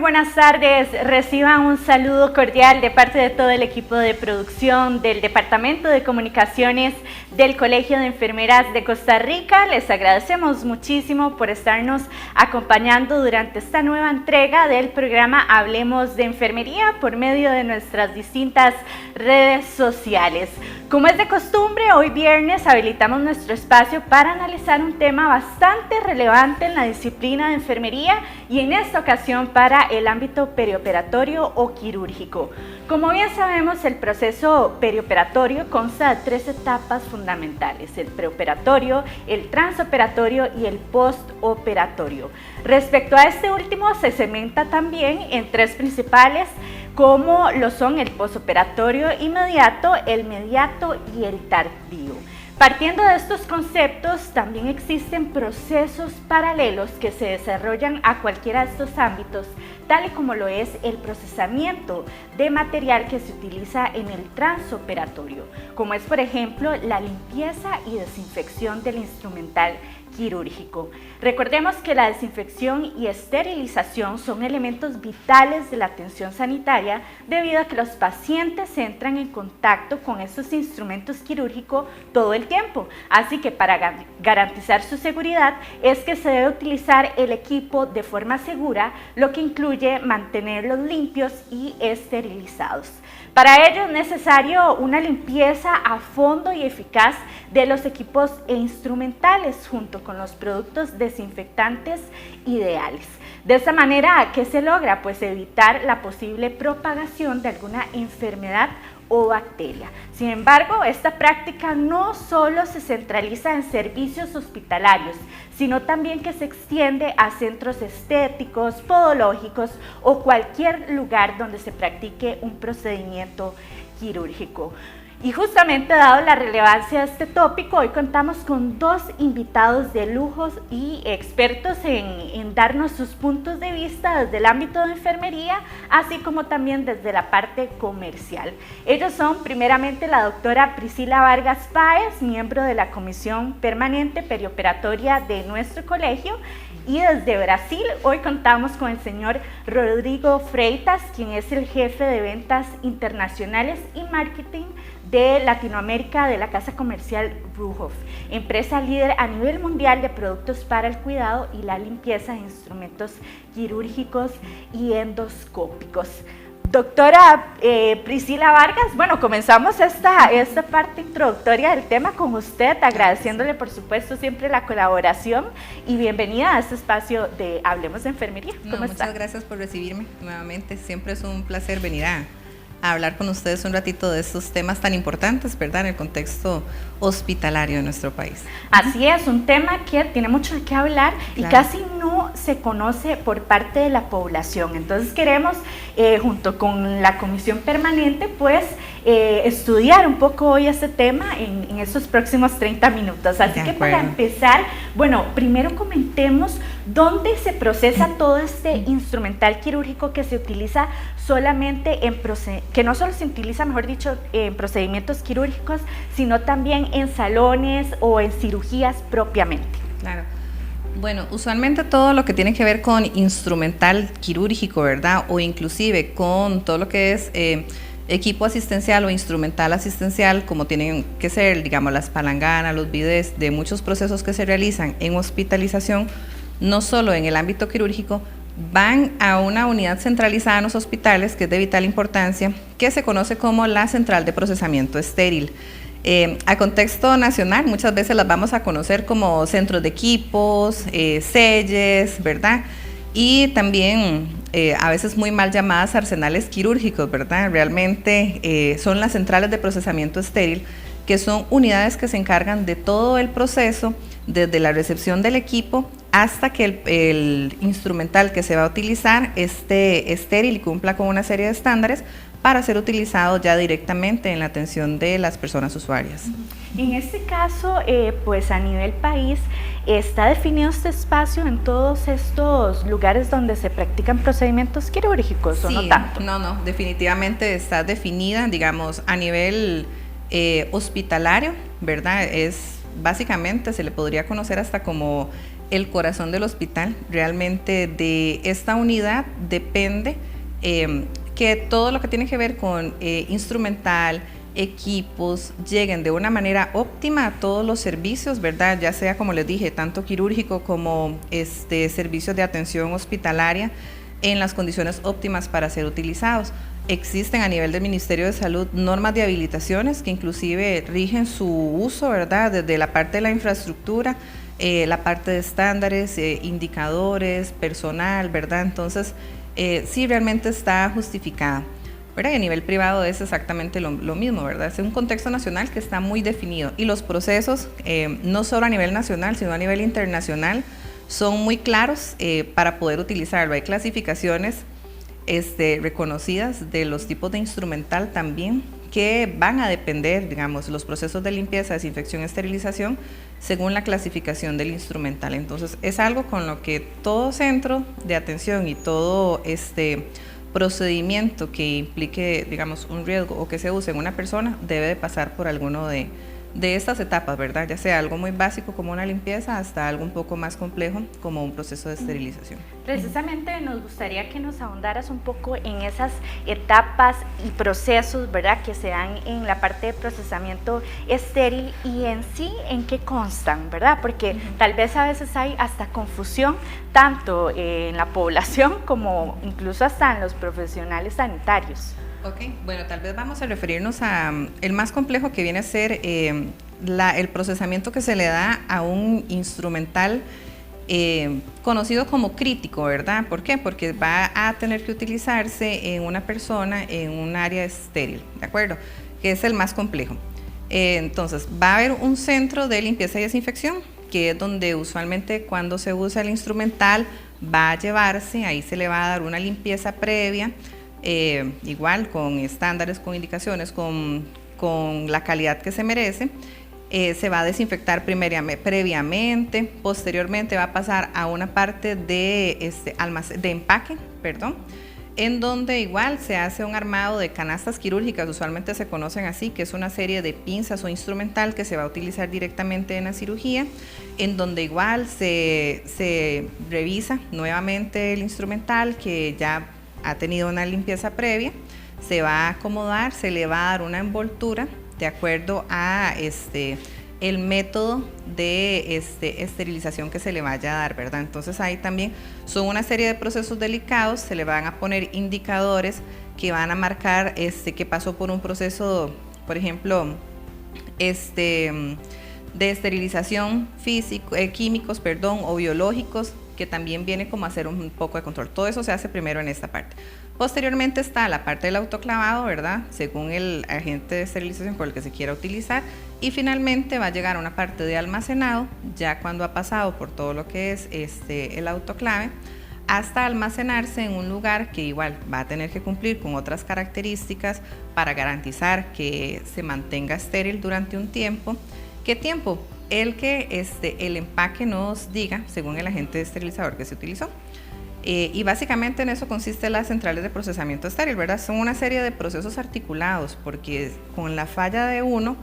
buenas tardes. Reciban un saludo cordial de parte de todo el equipo de producción del Departamento de Comunicaciones del Colegio de Enfermeras de Costa Rica. Les agradecemos muchísimo por estarnos acompañando durante esta nueva entrega del programa Hablemos de Enfermería por medio de nuestras distintas redes sociales. Como es de costumbre, hoy viernes habilitamos nuestro espacio para analizar un tema bastante relevante en la disciplina de enfermería y en esta ocasión para el ámbito perioperatorio o quirúrgico. Como bien sabemos, el proceso perioperatorio consta de 3 etapas fundamentales: el preoperatorio, el transoperatorio y el postoperatorio. Respecto a este último, se segmenta también en 3 principales, como lo son el postoperatorio inmediato, el mediato y el tardío. Partiendo de estos conceptos, también existen procesos paralelos que se desarrollan a cualquiera de estos ámbitos, tal y como lo es el procesamiento de material que se utiliza en el transoperatorio, como es por ejemplo la limpieza y desinfección del instrumental quirúrgico. Recordemos que la desinfección y esterilización son elementos vitales de la atención sanitaria debido a que los pacientes entran en contacto con estos instrumentos quirúrgicos todo el tiempo. Así que para garantizar su seguridad es que se debe utilizar el equipo de forma segura, lo que incluye mantenerlos limpios y esterilizados. Para ello es necesario una limpieza a fondo y eficaz de los equipos e instrumentales junto con los productos desinfectantes ideales. De esta manera, ¿qué se logra? Pues evitar la posible propagación de alguna enfermedad o bacteria. Sin embargo, esta práctica no solo se centraliza en servicios hospitalarios, sino también que se extiende a centros estéticos, podológicos o cualquier lugar donde se practique un procedimiento quirúrgico. Y justamente dado la relevancia de este tópico, hoy contamos con 2 invitados de lujo y expertos en darnos sus puntos de vista desde el ámbito de enfermería, así como también desde la parte comercial. Ellos son primeramente la doctora Priscila Vargas Páez, miembro de la Comisión Permanente Perioperatoria de nuestro colegio, y desde Brasil hoy contamos con el señor Rodrigo Freitas, quien es el jefe de ventas internacionales y marketing de Latinoamérica de la casa comercial Ruhoff, empresa líder a nivel mundial de productos para el cuidado y la limpieza de instrumentos quirúrgicos y endoscópicos. Doctora Priscila Vargas, bueno, comenzamos esta parte introductoria del tema con usted, agradeciéndole por supuesto siempre la colaboración y bienvenida a este espacio de Hablemos de Enfermería. ¿Cómo está? Muchas gracias por recibirme nuevamente, siempre es un placer venir a hablar con ustedes un ratito de estos temas tan importantes, ¿verdad?, en el contexto hospitalario de nuestro país. Así es, un tema que tiene mucho de qué hablar y casi no se conoce por parte de la población. Entonces queremos, junto con la Comisión Permanente, pues estudiar un poco hoy este tema en estos próximos 30 minutos. Así que para empezar, bueno, primero comentemos dónde se procesa todo este instrumental quirúrgico que se utiliza solamente que no solo se utiliza, mejor dicho, en procedimientos quirúrgicos, sino también en salones o en cirugías propiamente. Claro. Bueno, usualmente todo lo que tiene que ver con instrumental quirúrgico, ¿verdad?, o inclusive con todo lo que es equipo asistencial o instrumental asistencial, como tienen que ser, digamos, las palanganas, los bidés, de muchos procesos que se realizan en hospitalización, no solo en el ámbito quirúrgico, van a una unidad centralizada en los hospitales que es de vital importancia, que se conoce como la Central de Procesamiento Estéril. A contexto nacional, muchas veces las vamos a conocer como centros de equipos, selles, ¿verdad? Y también a veces muy mal llamadas arsenales quirúrgicos, ¿verdad? Realmente son las centrales de procesamiento estéril, que son unidades que se encargan de todo el proceso, desde la recepción del equipo hasta que el instrumental que se va a utilizar esté estéril y cumpla con una serie de estándares para ser utilizado ya directamente en la atención de las personas usuarias. En este caso, pues a nivel país, ¿está definido este espacio en todos estos lugares donde se practican procedimientos quirúrgicos, sí, o no tanto? No, definitivamente está definida, digamos, a nivel hospitalario, ¿verdad? Es básicamente, se le podría conocer hasta como el corazón del hospital. Realmente de esta unidad depende que todo lo que tiene que ver con instrumental, equipos, lleguen de una manera óptima a todos los servicios, ¿verdad? Ya sea, como les dije, tanto quirúrgico como servicios de atención hospitalaria, en las condiciones óptimas para ser utilizados. Existen a nivel del Ministerio de Salud normas de habilitaciones que inclusive rigen su uso, ¿verdad? Desde la parte de la infraestructura, la parte de estándares, indicadores, personal, ¿verdad? Entonces, sí realmente está justificada, ¿verdad? Y a nivel privado es exactamente lo mismo, ¿verdad? Es un contexto nacional que está muy definido y los procesos, no solo a nivel nacional, sino a nivel internacional, son muy claros para poder utilizarlo. Hay clasificaciones reconocidas de los tipos de instrumental también que van a depender, digamos, los procesos de limpieza, desinfección, esterilización, según la clasificación del instrumental. Entonces, es algo con lo que todo centro de atención y todo procedimiento que implique, digamos, un riesgo o que se use en una persona debe de pasar por alguno de estas etapas, ¿verdad? Ya sea algo muy básico como una limpieza hasta algo un poco más complejo como un proceso de esterilización. Precisamente nos gustaría que nos ahondaras un poco en esas etapas y procesos, ¿verdad?, que se dan en la parte de procesamiento estéril y en sí en qué constan, ¿verdad? Porque tal vez a veces hay hasta confusión tanto en la población como incluso hasta en los profesionales sanitarios. Ok, bueno, tal vez vamos a referirnos a el más complejo que viene a ser el procesamiento que se le da a un instrumental conocido como crítico, ¿verdad? ¿Por qué? Porque va a tener que utilizarse en una persona en un área estéril, ¿de acuerdo? Que es el más complejo. Entonces, va a haber un centro de limpieza y desinfección, que es donde usualmente cuando se usa el instrumental va a llevarse, ahí se le va a dar una limpieza previa, igual con estándares, con indicaciones, con la calidad que se merece. Se va a desinfectar previamente, posteriormente va a pasar a una parte de empaque, en donde igual se hace un armado de canastas quirúrgicas, usualmente se conocen así, que es una serie de pinzas o instrumental que se va a utilizar directamente en la cirugía, en donde igual se revisa nuevamente el instrumental que ya ha tenido una limpieza previa, se va a acomodar, se le va a dar una envoltura de acuerdo a el método de esterilización que se le vaya a dar, ¿verdad? Entonces ahí también son una serie de procesos delicados, se le van a poner indicadores que van a marcar que pasó por un proceso, por ejemplo, de esterilización químicos, o biológicos, que también viene como a hacer un poco de control. Todo eso se hace primero en esta parte. Posteriormente está la parte del autoclavado, ¿verdad? Según el agente de esterilización con el que se quiera utilizar. Y finalmente va a llegar a una parte de almacenado, ya cuando ha pasado por todo lo que es el autoclave, hasta almacenarse en un lugar que igual va a tener que cumplir con otras características para garantizar que se mantenga estéril durante un tiempo. ¿Qué tiempo? El que el empaque nos diga, según el agente esterilizador que se utilizó. Y básicamente en eso consiste las centrales de procesamiento estéril, ¿verdad? Son una serie de procesos articulados, porque con la falla de uno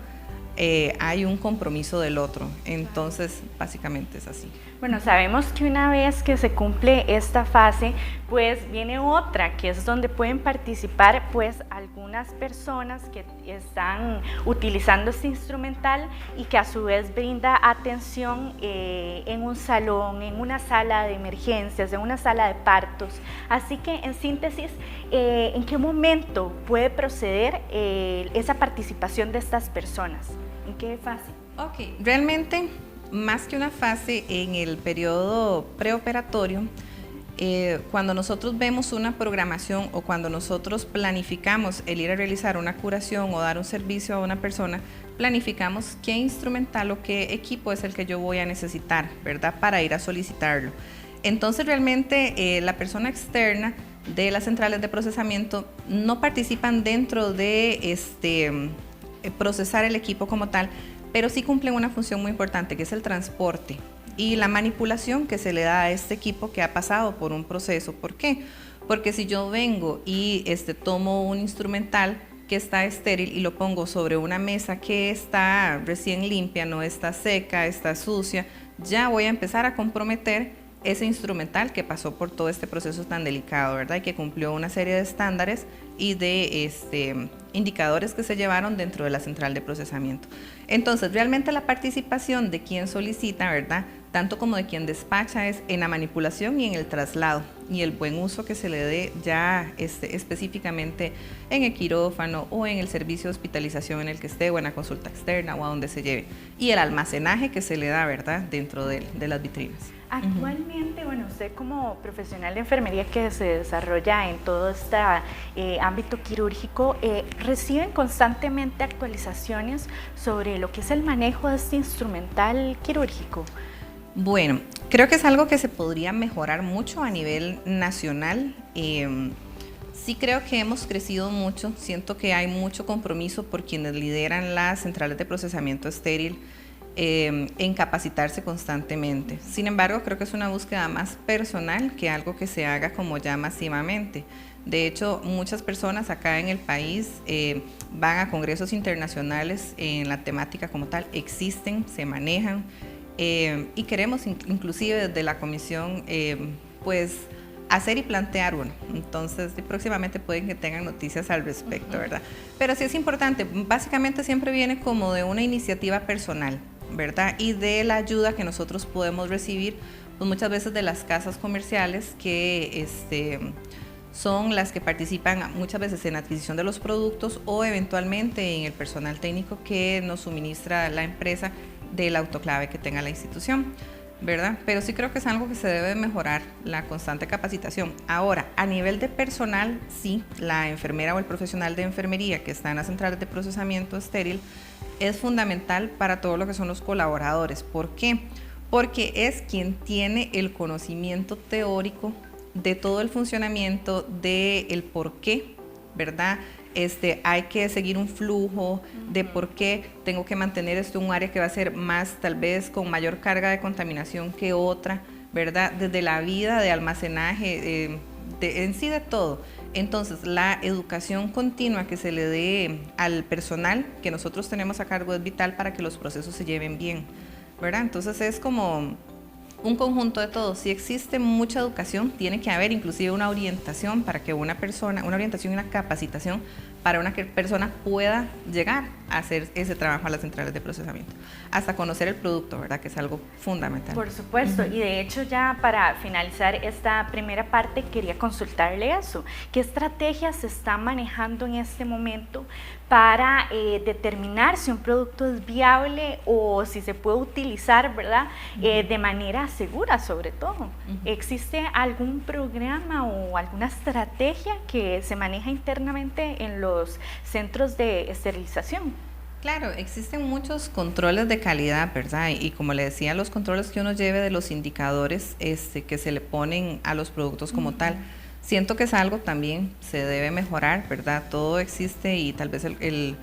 hay un compromiso del otro. Entonces, básicamente es así. Bueno, sabemos que una vez que se cumple esta fase, pues viene otra, que es donde pueden participar pues algunas personas que están utilizando este instrumental y que a su vez brinda atención en un salón, en una sala de emergencias, en una sala de partos. Así que, en síntesis, ¿en qué momento puede proceder esa participación de estas personas? ¿En qué fase? Ok, realmente, más que una fase en el periodo preoperatorio, cuando nosotros vemos una programación o cuando nosotros planificamos el ir a realizar una curación o dar un servicio a una persona, planificamos qué instrumental o qué equipo es el que yo voy a necesitar, ¿verdad?, para ir a solicitarlo. Entonces, realmente la persona externa de las centrales de procesamiento no participan dentro de procesar el equipo como tal, pero sí cumplen una función muy importante, que es el transporte y la manipulación que se le da a este equipo que ha pasado por un proceso. ¿Por qué? Porque si yo vengo y tomo un instrumental que está estéril y lo pongo sobre una mesa que está recién limpia, no está seca, está sucia, ya voy a empezar a comprometer ese instrumental que pasó por todo este proceso tan delicado, ¿verdad? Y que cumplió una serie de estándares y de indicadores que se llevaron dentro de la central de procesamiento. Entonces, realmente la participación de quien solicita, ¿verdad?, tanto como de quien despacha, es en la manipulación y en el traslado y el buen uso que se le dé ya específicamente en el quirófano o en el servicio de hospitalización en el que esté, o en la consulta externa o a donde se lleve, y el almacenaje que se le da, ¿verdad?, dentro de las vitrinas. Actualmente, bueno, usted como profesional de enfermería que se desarrolla en todo este ámbito quirúrgico, ¿reciben constantemente actualizaciones sobre lo que es el manejo de este instrumental quirúrgico? Bueno, creo que es algo que se podría mejorar mucho a nivel nacional. Sí creo que hemos crecido mucho, siento que hay mucho compromiso por quienes lideran las centrales de procesamiento estéril en capacitarse constantemente. Sin embargo, creo que es una búsqueda más personal que algo que se haga como ya masivamente. De hecho, muchas personas acá en el país van a congresos internacionales en la temática como tal, existen, se manejan, y queremos inclusive desde la comisión pues hacer y plantear uno. Entonces, próximamente pueden que tengan noticias al respecto, ¿verdad? Pero sí es importante, básicamente siempre viene como de una iniciativa personal, ¿verdad? Y de la ayuda que nosotros podemos recibir, pues muchas veces de las casas comerciales que son las que participan muchas veces en la adquisición de los productos o eventualmente en el personal técnico que nos suministra la empresa del autoclave que tenga la institución, ¿verdad? Pero sí creo que es algo que se debe mejorar, la constante capacitación. Ahora, a nivel de personal, sí, la enfermera o el profesional de enfermería que está en las centrales de procesamiento estéril es fundamental para todo lo que son los colaboradores. ¿Por qué? Porque es quien tiene el conocimiento teórico de todo el funcionamiento, del por qué, ¿verdad? Hay que seguir un flujo de por qué tengo que mantener un área que va a ser más, tal vez con mayor carga de contaminación que otra, ¿verdad? Desde la vida de almacenaje, en sí de todo. Entonces, la educación continua que se le dé al personal que nosotros tenemos a cargo es vital para que los procesos se lleven bien, ¿verdad? Entonces, es como un conjunto de todo. Si existe mucha educación, tiene que haber inclusive una orientación para que una orientación y una capacitación para una persona pueda llegar a hacer ese trabajo a las centrales de procesamiento, hasta conocer el producto, ¿verdad? Que es algo fundamental. Por supuesto, y de hecho ya para finalizar esta primera parte quería consultarle eso. ¿Qué estrategias se están manejando en este momento para determinar si un producto es viable o si se puede utilizar, ¿verdad? De manera segura, sobre todo. ¿Existe algún programa o alguna estrategia que se maneja internamente en los centros de esterilización? Claro, existen muchos controles de calidad, ¿verdad? Y como le decía, los controles que uno lleve de los indicadores que se le ponen a los productos como tal. Siento que es algo también se debe mejorar, ¿verdad? Todo existe y tal vez el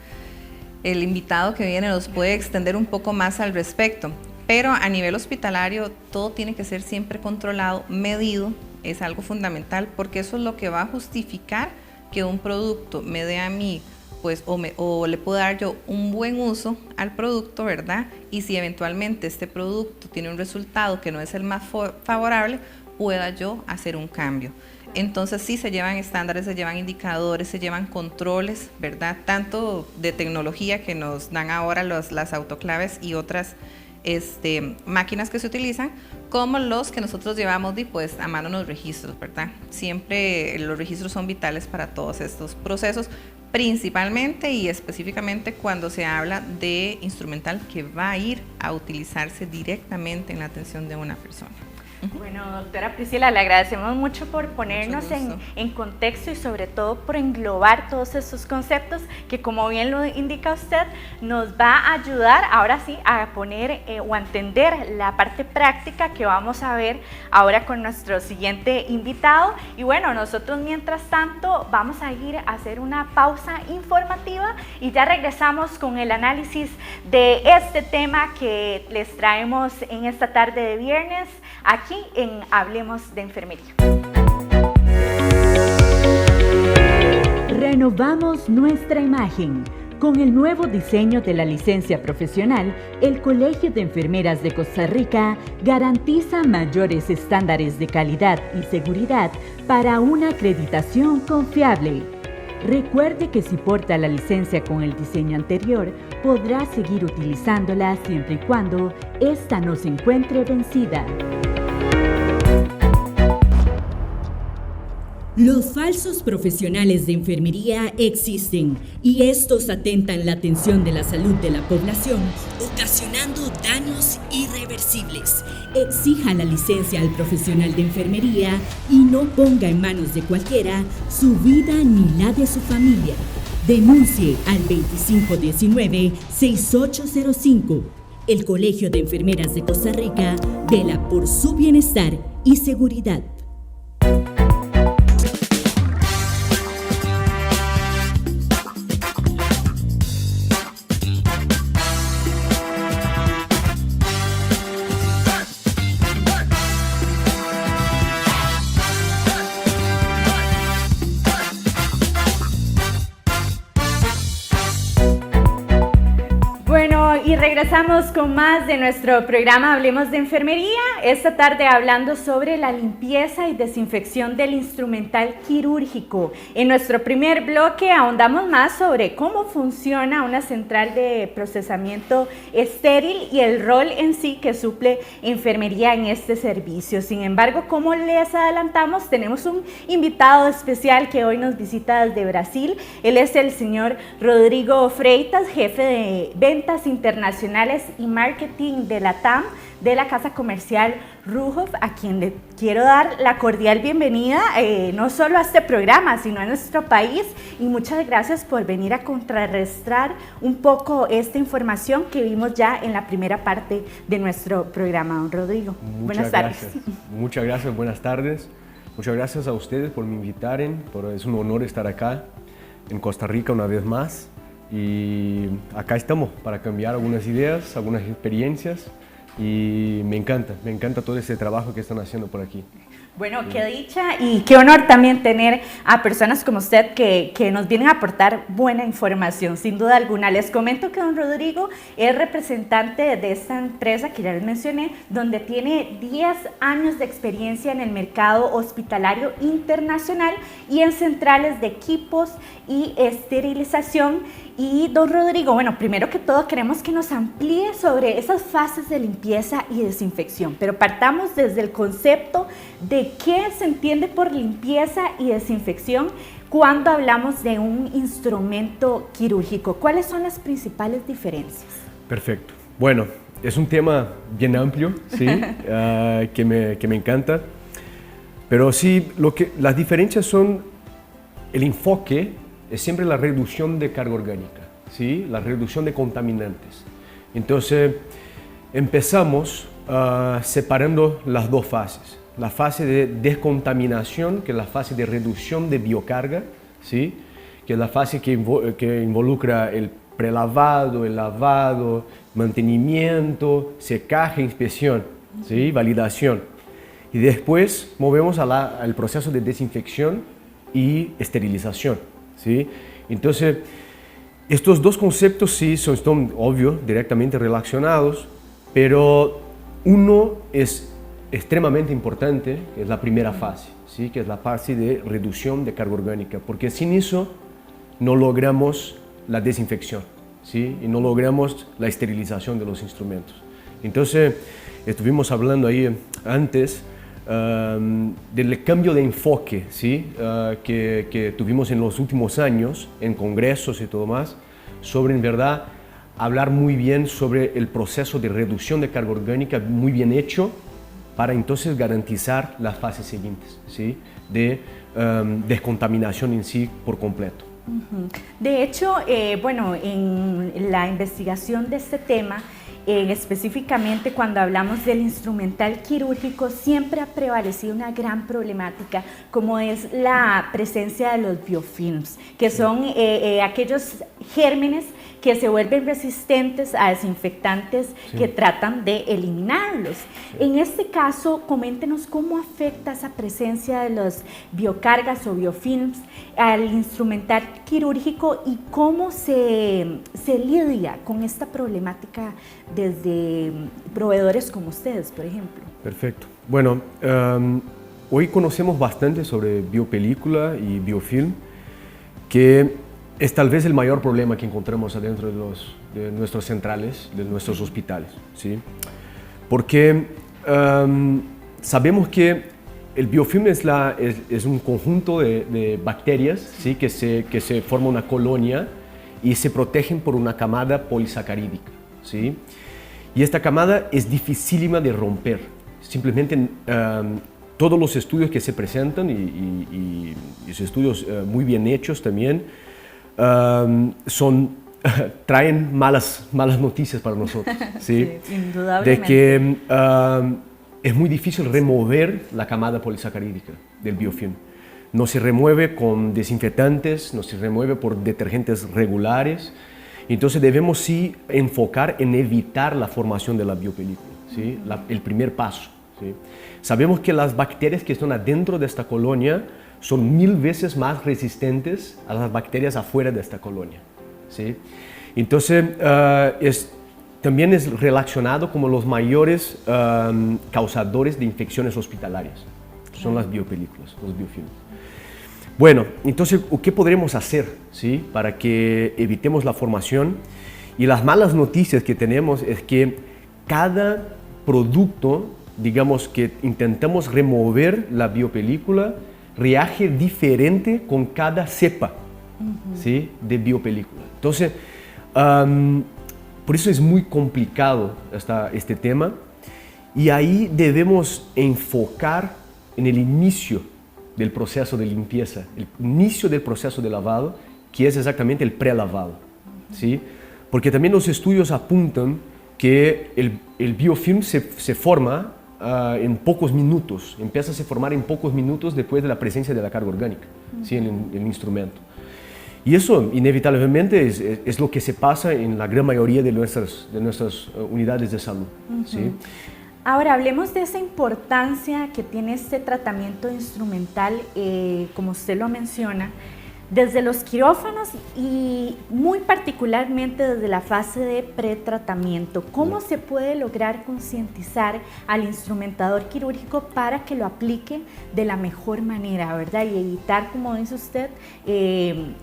invitado que viene nos puede extender un poco más al respecto. Pero a nivel hospitalario todo tiene que ser siempre controlado, medido, es algo fundamental porque eso es lo que va a justificar que un producto me dé a mí, pues, o le puedo dar yo un buen uso al producto, ¿verdad? Y si eventualmente este producto tiene un resultado que no es el más favorable, pueda yo hacer un cambio. Entonces sí se llevan estándares, se llevan indicadores, se llevan controles, ¿verdad? Tanto de tecnología que nos dan ahora las autoclaves y otras máquinas que se utilizan, como los que nosotros llevamos pues a mano los registros, ¿verdad? Siempre los registros son vitales para todos estos procesos, principalmente y específicamente cuando se habla de instrumental que va a ir a utilizarse directamente en la atención de una persona. Bueno, doctora Priscila, le agradecemos mucho por ponernos en contexto y sobre todo por englobar todos estos conceptos que, como bien lo indica usted, nos va a ayudar ahora sí a poner o a entender la parte práctica que vamos a ver ahora con nuestro siguiente invitado. Y bueno, nosotros mientras tanto vamos a ir a hacer una pausa informativa y ya regresamos con el análisis de este tema que les traemos en esta tarde de viernes aquí en Hablemos de Enfermería. Renovamos nuestra imagen. Con el nuevo diseño de la licencia profesional, el Colegio de Enfermeras de Costa Rica garantiza mayores estándares de calidad y seguridad para una acreditación confiable. Recuerde que si porta la licencia con el diseño anterior, podrá seguir utilizándola siempre y cuando ésta no se encuentre vencida. Los falsos profesionales de enfermería existen y estos atentan la atención de la salud de la población, ocasionando daños irreversibles. Exija la licencia al profesional de enfermería y no ponga en manos de cualquiera su vida ni la de su familia. Denuncie al 2519-6805. El Colegio de Enfermeras de Costa Rica vela por su bienestar y seguridad. Y regresamos con más de nuestro programa Hablemos de Enfermería, esta tarde hablando sobre la limpieza y desinfección del instrumental quirúrgico. En nuestro primer bloque ahondamos más sobre cómo funciona una central de procesamiento estéril y el rol en sí que suple enfermería en este servicio. Sin embargo, como les adelantamos, tenemos un invitado especial que hoy nos visita desde Brasil. Él es el señor Rodrigo Freitas, jefe de ventas internacionales y marketing de la TAM de la Casa Comercial Rujov, a quien le quiero dar la cordial bienvenida no solo a este programa, sino a nuestro país, y muchas gracias por venir a contrarrestar un poco esta información que vimos ya en la primera parte de nuestro programa. Don Rodrigo, buenas tardes. Muchas gracias, buenas tardes. Muchas gracias a ustedes por me invitar, es un honor estar acá en Costa Rica una vez más. Y acá estamos para cambiar algunas ideas, algunas experiencias, y me encanta todo ese trabajo que están haciendo por aquí. Bueno, qué dicha y qué honor también tener a personas como usted que nos vienen a aportar buena información, sin duda alguna. Les comento que don Rodrigo es representante de esta empresa que ya les mencioné, donde tiene 10 años de experiencia en el mercado hospitalario internacional y en centrales de equipos y esterilización. Y don Rodrigo, bueno, primero que todo queremos que nos amplíe sobre esas fases de limpieza y desinfección, pero partamos desde el concepto de qué se entiende por limpieza y desinfección cuando hablamos de un instrumento quirúrgico. ¿Cuáles son las principales diferencias? Perfecto. Bueno, es un tema bien amplio, ¿sí? que me encanta, pero sí, las diferencias son el enfoque. Es siempre la reducción de carga orgánica, ¿sí? La reducción de contaminantes. Entonces, empezamos separando las dos fases. La fase de descontaminación, que es la fase de reducción de biocarga, ¿sí? Que es la fase que involucra el prelavado, el lavado, mantenimiento, secaje, inspección, ¿sí? Validación. Y después movemos al proceso de desinfección y esterilización. ¿Sí? Entonces, estos dos conceptos sí están, obvio, directamente relacionados, pero uno es extremadamente importante, que es la primera fase, ¿sí? Que es la fase de reducción de carga orgánica, porque sin eso no logramos la desinfección, ¿sí? Y no logramos la esterilización de los instrumentos. Entonces, estuvimos hablando ahí antes del cambio de enfoque, ¿sí? Que tuvimos en los últimos años en congresos y todo más, sobre en verdad hablar muy bien sobre el proceso de reducción de carga orgánica muy bien hecho para entonces garantizar las fases siguientes, ¿sí? De descontaminación en sí por completo. De hecho, bueno, en la investigación de este tema, específicamente cuando hablamos del instrumental quirúrgico, siempre ha prevalecido una gran problemática, como es la presencia de los biofilms, que son aquellos gérmenes que se vuelven resistentes a desinfectantes que tratan de eliminarlos. En este caso, coméntenos cómo afecta esa presencia de los biocargas o biofilms al instrumental quirúrgico y cómo se lidia con esta problemática desde proveedores como ustedes, por ejemplo. Perfecto. Bueno, hoy conocemos bastante sobre biopelícula y biofilm, que es tal vez el mayor problema que encontramos adentro de nuestras centrales, de nuestros hospitales, ¿sí? Porque sabemos que el biofilm es un conjunto de bacterias, ¿sí? que se forma una colonia y se protegen por una camada polisacarídica, ¿sí? Y esta camada es dificilísima de romper. Simplemente todos los estudios que se presentan y los estudios muy bien hechos también traen malas noticias para nosotros, ¿sí? Sí, indudablemente. De que es muy difícil remover la camada polisacarídica del biofilm. No se remueve con desinfectantes, no se remueve por detergentes regulares. Entonces debemos sí enfocar en evitar la formación de la biopelícula, ¿sí? El primer paso, ¿sí? Sabemos que las bacterias que están adentro de esta colonia son 1000 veces más resistentes a las bacterias afuera de esta colonia, ¿sí? Entonces también es relacionado como los mayores causadores de infecciones hospitalarias, son las biopelículas, los biofilms. Bueno, entonces, ¿qué podremos hacer, ¿sí? Para que evitemos la formación? Y las malas noticias que tenemos es que cada producto, digamos que intentamos remover la biopelícula, reage diferente con cada cepa, ¿sí? De biopelícula. Entonces, por eso es muy complicado este tema, y ahí debemos enfocar en el inicio del proceso de limpieza, el inicio del proceso de lavado, que es exactamente el prelavado, ¿sí? Porque también los estudios apuntan que el biofilm se forma en pocos minutos, empieza a se formar en pocos minutos después de la presencia de la carga orgánica, ¿sí? en el instrumento. Y eso inevitablemente es lo que se pasa en la gran mayoría de nuestras unidades de salud, ¿sí? Ahora, hablemos de esa importancia que tiene este tratamiento instrumental, como usted lo menciona, desde los quirófanos y muy particularmente desde la fase de pretratamiento. ¿Cómo se puede lograr concientizar al instrumentador quirúrgico para que lo aplique de la mejor manera, ¿verdad? Y evitar, como dice usted,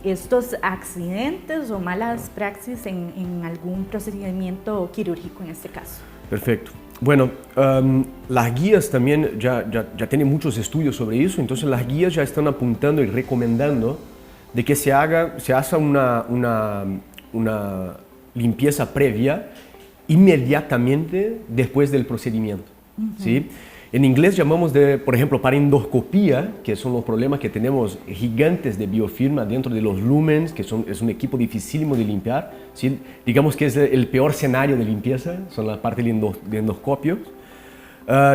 estos accidentes o malas praxis en algún procedimiento quirúrgico en este caso. Perfecto. Bueno, las guías también ya tienen muchos estudios sobre eso, entonces las guías ya están apuntando y recomendando de que se haga una limpieza previa inmediatamente después del procedimiento, ¿sí? En inglés llamamos por ejemplo, para endoscopía, que son los problemas que tenemos gigantes de biofilm dentro de los lumens, que es un equipo dificilísimo de limpiar, ¿sí? Digamos que es el peor escenario de limpieza, son la parte de endoscopio.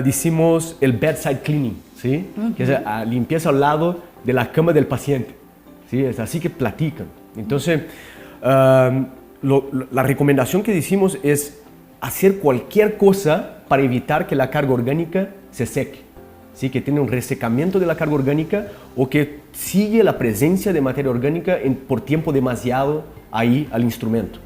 Decimos el bedside cleaning, ¿sí? Que es la limpieza al lado de la cama del paciente, ¿sí? Es así que platican. Entonces, la recomendación que decimos es hacer cualquier cosa para evitar que la carga orgánica se seque, ¿sí? Que tiene un resecamiento de la carga orgánica o que sigue la presencia de materia orgánica por tiempo demasiado ahí al instrumento.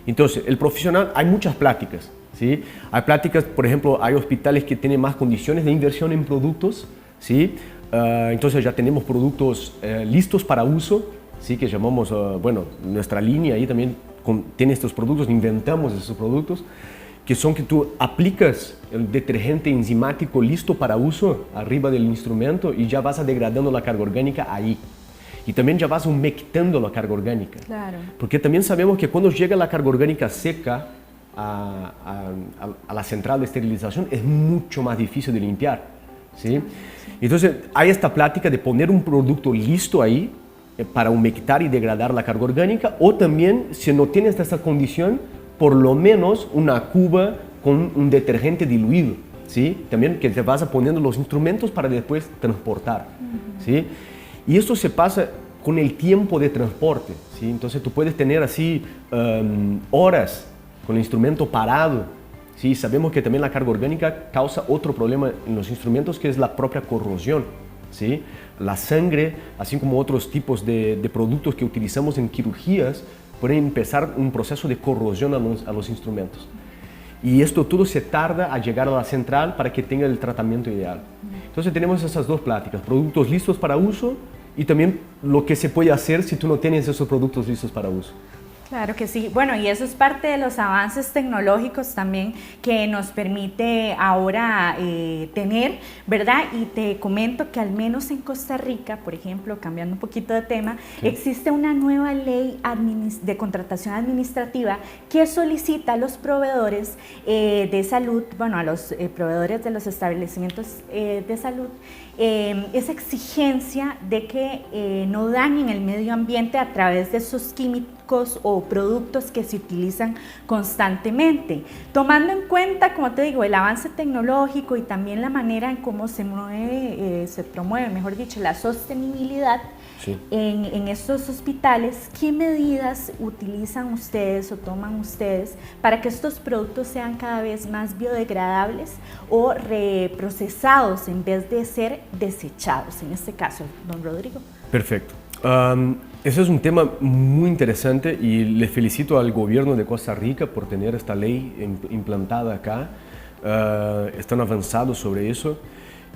Entonces, el profesional, hay muchas pláticas, ¿sí? Hay pláticas, por ejemplo, hay hospitales que tienen más condiciones de inversión en productos, ¿sí? Entonces ya tenemos productos listos para uso, ¿sí? Que llamamos, bueno, nuestra línea ahí también tiene estos productos, inventamos esos productos, que son que tú aplicas el detergente enzimático listo para uso arriba del instrumento y ya vas degradando la carga orgánica ahí. Y también ya vas humectando la carga orgánica. Claro. Porque también sabemos que cuando llega la carga orgánica seca a la central de esterilización es mucho más difícil de limpiar, ¿sí? Entonces hay esta plática de poner un producto listo ahí para humectar y degradar la carga orgánica, o también, si no tienes esta condición, por lo menos una cuba con un detergente diluido, ¿sí? También que te vas poniendo los instrumentos para después transportar, ¿sí? Y esto se pasa con el tiempo de transporte, ¿sí? Entonces tú puedes tener así horas con el instrumento parado, ¿sí? Sabemos que también la carga orgánica causa otro problema en los instrumentos, que es la propia corrosión, ¿sí? La sangre, así como otros tipos de productos que utilizamos en cirugías, pueden empezar un proceso de corrosión a los instrumentos. Y esto todo se tarda a llegar a la central para que tenga el tratamiento ideal. Entonces tenemos esas dos pláticas, productos listos para uso y también lo que se puede hacer si tú no tienes esos productos listos para uso. Claro que sí. Bueno, y eso es parte de los avances tecnológicos también que nos permite ahora tener, ¿verdad? Y te comento que al menos en Costa Rica, por ejemplo, cambiando un poquito de tema, sí, existe una nueva ley de contratación administrativa que solicita a los proveedores de salud, bueno, a los proveedores de los establecimientos de salud, esa exigencia de que no dañen el medio ambiente a través de esos químicos o productos que se utilizan constantemente, tomando en cuenta, como te digo, el avance tecnológico y también la manera en cómo se promueve, mejor dicho, la sostenibilidad. Sí. En estos hospitales. ¿Qué medidas utilizan ustedes o toman ustedes para que estos productos sean cada vez más biodegradables o reprocesados en vez de ser desechados? En este caso, don Rodrigo. Perfecto. Ese es un tema muy interesante y le felicito al gobierno de Costa Rica por tener esta ley implantada acá. Están avanzados sobre eso.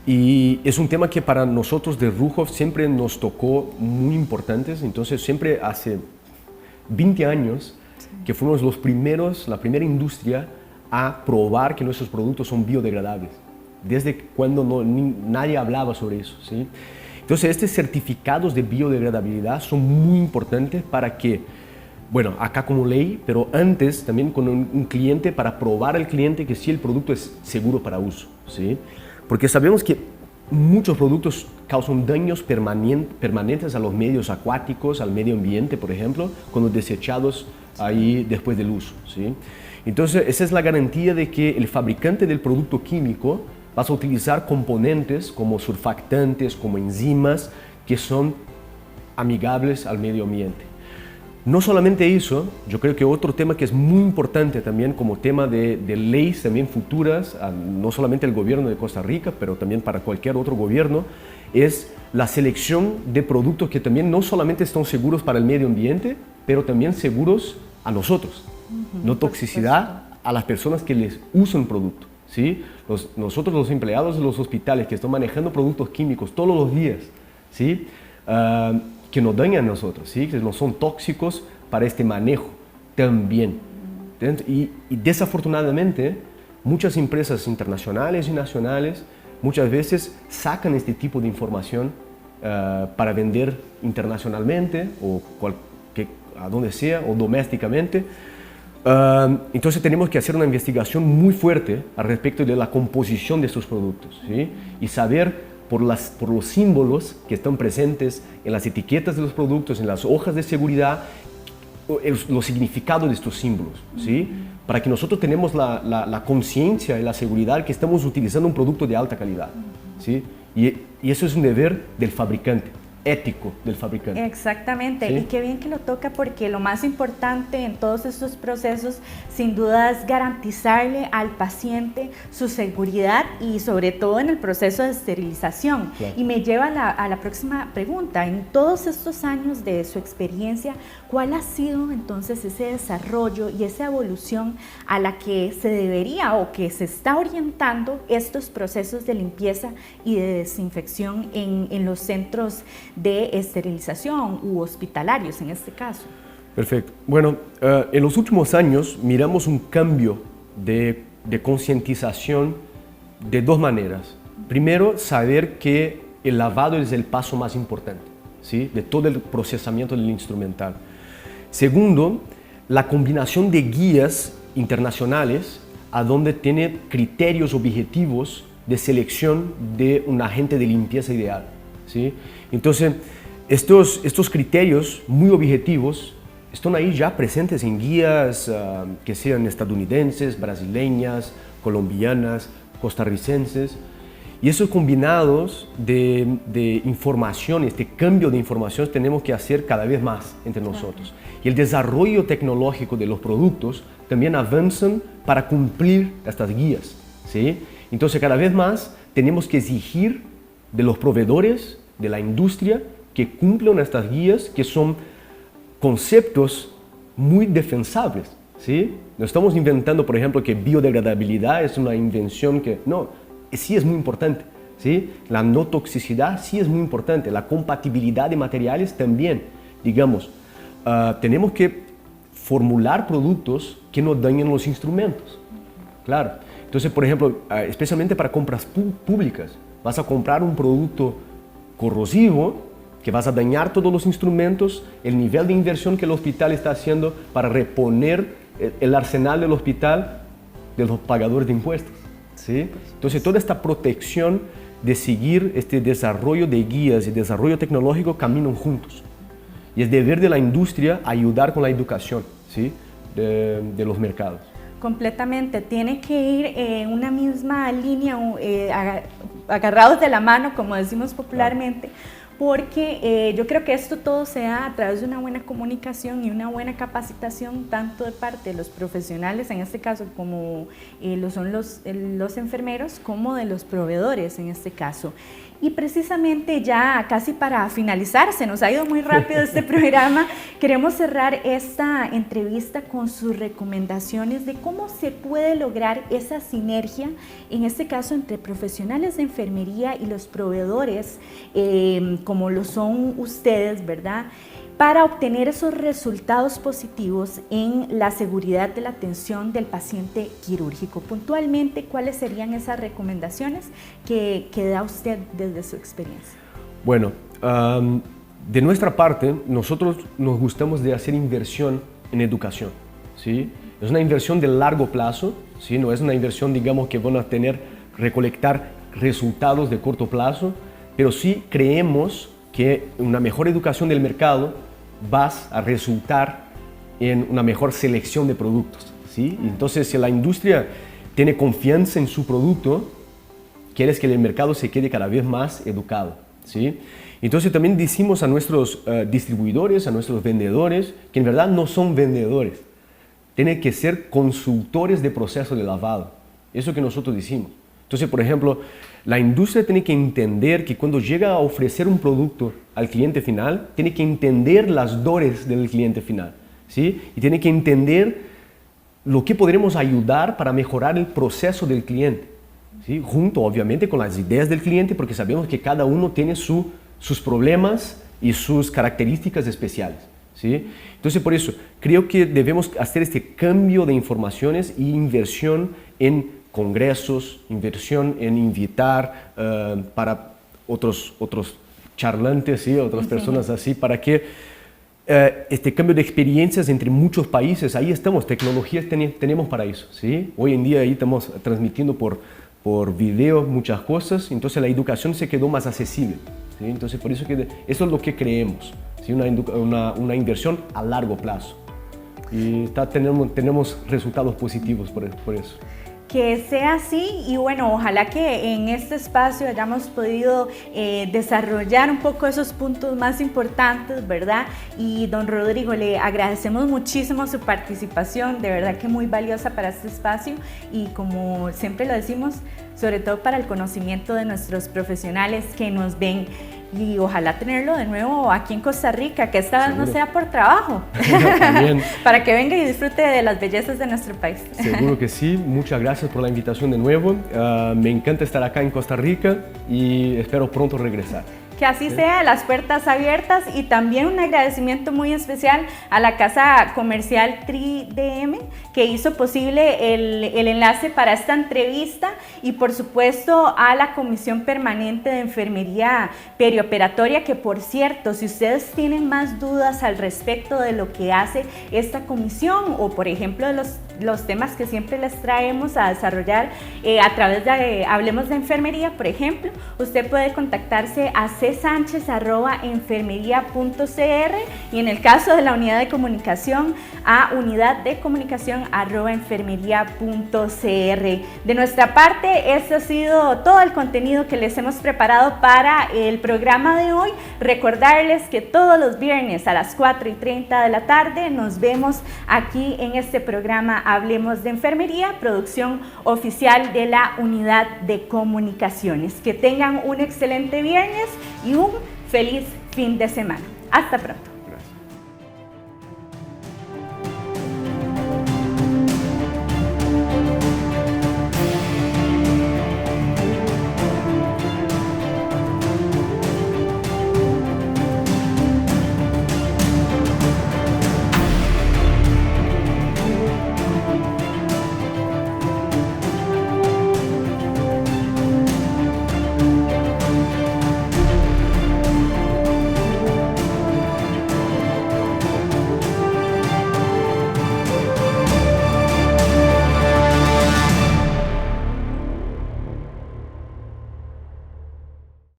Y es un tema que para nosotros de Ruhoff siempre nos tocó muy importantes. Entonces siempre hace 20 años que fuimos los primeros, la primera industria a probar que nuestros productos son biodegradables. Desde cuando nadie hablaba sobre eso, ¿sí? Entonces estos certificados de biodegradabilidad son muy importantes para que, bueno, acá como ley, pero antes también con un cliente, para probar al cliente que sí el producto es seguro para uso, ¿sí? Porque sabemos que muchos productos causan daños permanentes a los medios acuáticos, al medio ambiente, por ejemplo, cuando desechados ahí después del uso, ¿sí? Entonces, esa es la garantía de que el fabricante del producto químico va a utilizar componentes como surfactantes, como enzimas, que son amigables al medio ambiente. No solamente eso, yo creo que otro tema que es muy importante también como tema de leyes también futuras, no solamente el gobierno de Costa Rica, pero también para cualquier otro gobierno, es la selección de productos que también no solamente están seguros para el medio ambiente, pero también seguros a nosotros. No toxicidad a las personas que les usan producto, ¿sí? Nosotros los empleados de los hospitales que están manejando productos químicos todos los días, ¿sí? Que nos dañan a nosotros, ¿sí? Que no son tóxicos para este manejo también. Y desafortunadamente, muchas empresas internacionales y nacionales muchas veces sacan este tipo de información para vender internacionalmente o a donde sea o domésticamente. Entonces tenemos que hacer una investigación muy fuerte al respecto de la composición de estos productos, ¿sí? Y saber por los símbolos que están presentes en las etiquetas de los productos, en las hojas de seguridad, los significados de estos símbolos, ¿sí? Para que nosotros tenemos la conciencia y la seguridad que estamos utilizando un producto de alta calidad, ¿sí? Y eso es un deber del fabricante, ético del fabricante. Exactamente, ¿sí? Y qué bien que lo toca, porque lo más importante en todos estos procesos sin duda es garantizarle al paciente su seguridad y sobre todo en el proceso de esterilización. Claro. Y me lleva a la próxima pregunta. En todos estos años de su experiencia, ¿cuál ha sido entonces ese desarrollo y esa evolución a la que se debería o que se está orientando estos procesos de limpieza y de desinfección en los centros de esterilización u hospitalarios en este caso? Perfecto. Bueno, en los últimos años miramos un cambio de concientización de dos maneras. Primero, saber que el lavado es el paso más importante, ¿sí? De todo el procesamiento del instrumental. Segundo, la combinación de guías internacionales a donde tiene criterios objetivos de selección de un agente de limpieza ideal, ¿sí? Entonces, estos criterios muy objetivos están ahí ya presentes en guías que sean estadounidenses, brasileñas, colombianas, costarricenses. Y esos combinados de información, este cambio de información tenemos que hacer cada vez más entre nosotros. Y el desarrollo tecnológico de los productos también avanzan para cumplir estas guías, ¿sí? Entonces cada vez más tenemos que exigir de los proveedores, de la industria, que cumplan estas guías, que son conceptos muy defensables, ¿sí? No estamos inventando, por ejemplo, que biodegradabilidad es una invención que... No, sí es muy importante, ¿sí? La no toxicidad sí es muy importante, la compatibilidad de materiales también, digamos. Tenemos que formular productos que no dañen los instrumentos, claro. Entonces, por ejemplo, especialmente para compras públicas, vas a comprar un producto corrosivo que vas a dañar todos los instrumentos, el nivel de inversión que el hospital está haciendo para reponer el arsenal del hospital de los pagadores de impuestos, ¿sí? Entonces, toda esta protección de seguir este desarrollo de guías y desarrollo tecnológico caminan juntos. Y es deber de la industria ayudar con la educación, ¿sí? de los mercados. Completamente, tiene que ir en una misma línea, agarrados de la mano, como decimos popularmente, porque yo creo que esto todo se da a través de una buena comunicación y una buena capacitación, tanto de parte de los profesionales, en este caso como lo son los enfermeros, como de los proveedores en este caso. Y precisamente ya casi para finalizar, se nos ha ido muy rápido este programa, queremos cerrar esta entrevista con sus recomendaciones de cómo se puede lograr esa sinergia, en este caso entre profesionales de enfermería y los proveedores, como lo son ustedes, ¿verdad?, para obtener esos resultados positivos en la seguridad de la atención del paciente quirúrgico. Puntualmente, ¿cuáles serían esas recomendaciones que da usted desde su experiencia? Bueno, de nuestra parte, nosotros nos gustamos de hacer inversión en educación, ¿sí? Es una inversión de largo plazo, ¿sí? No es una inversión, digamos, que van a recolectar resultados de corto plazo, pero sí creemos que una mejor educación del mercado vas a resultar en una mejor selección de productos, ¿sí? Entonces, si la industria tiene confianza en su producto, quieres que el mercado se quede cada vez más educado, ¿sí? Entonces, también decimos a nuestros distribuidores, a nuestros vendedores, que en verdad no son vendedores, tienen que ser consultores de proceso de lavado. Eso que nosotros decimos. Entonces, por ejemplo, la industria tiene que entender que cuando llega a ofrecer un producto al cliente final, tiene que entender las dores del cliente final, ¿sí? Y tiene que entender lo que podremos ayudar para mejorar el proceso del cliente, ¿sí? Junto, obviamente, con las ideas del cliente, porque sabemos que cada uno tiene sus problemas y sus características especiales, ¿sí? Entonces, por eso, creo que debemos hacer este cambio de informaciones y inversión en congresos, inversión en invitar para otros charlantes, ¿sí? Otras personas así, para que este cambio de experiencias entre muchos países, ahí estamos, tecnologías tenemos para eso, ¿sí? Hoy en día ahí estamos transmitiendo por video muchas cosas, entonces la educación se quedó más accesible, ¿sí? Entonces por eso que eso es lo que creemos, ¿sí? Una inversión a largo plazo y tenemos resultados positivos por eso. Que sea así y bueno, ojalá que en este espacio hayamos podido desarrollar un poco esos puntos más importantes, ¿verdad? Y don Rodrigo, le agradecemos muchísimo su participación, de verdad que muy valiosa para este espacio y como siempre lo decimos, sobre todo para el conocimiento de nuestros profesionales que nos ven. Y ojalá tenerlo de nuevo aquí en Costa Rica, que esta vez no sea por trabajo, para que venga y disfrute de las bellezas de nuestro país. Seguro que sí, muchas gracias por la invitación de nuevo. Me encanta estar acá en Costa Rica y espero pronto regresar. Que así sea, las puertas abiertas y también un agradecimiento muy especial a la Casa Comercial 3DM que hizo posible el enlace para esta entrevista y por supuesto a la Comisión Permanente de Enfermería Perioperatoria que por cierto, si ustedes tienen más dudas al respecto de lo que hace esta comisión o por ejemplo de los temas que siempre les traemos a desarrollar a través de Hablemos de Enfermería, por ejemplo, usted puede contactarse a jsanchez@enfermería.cr y en el caso de la unidad de comunicación a unidaddecomunicacion@enfermería.cr. De nuestra parte, este ha sido todo el contenido que les hemos preparado para el programa de hoy. Recordarles que todos los viernes a las 4:30 de la tarde nos vemos aquí en este programa Hablemos de Enfermería, producción oficial de la unidad de comunicaciones. Que tengan un excelente viernes y un feliz fin de semana. Hasta pronto.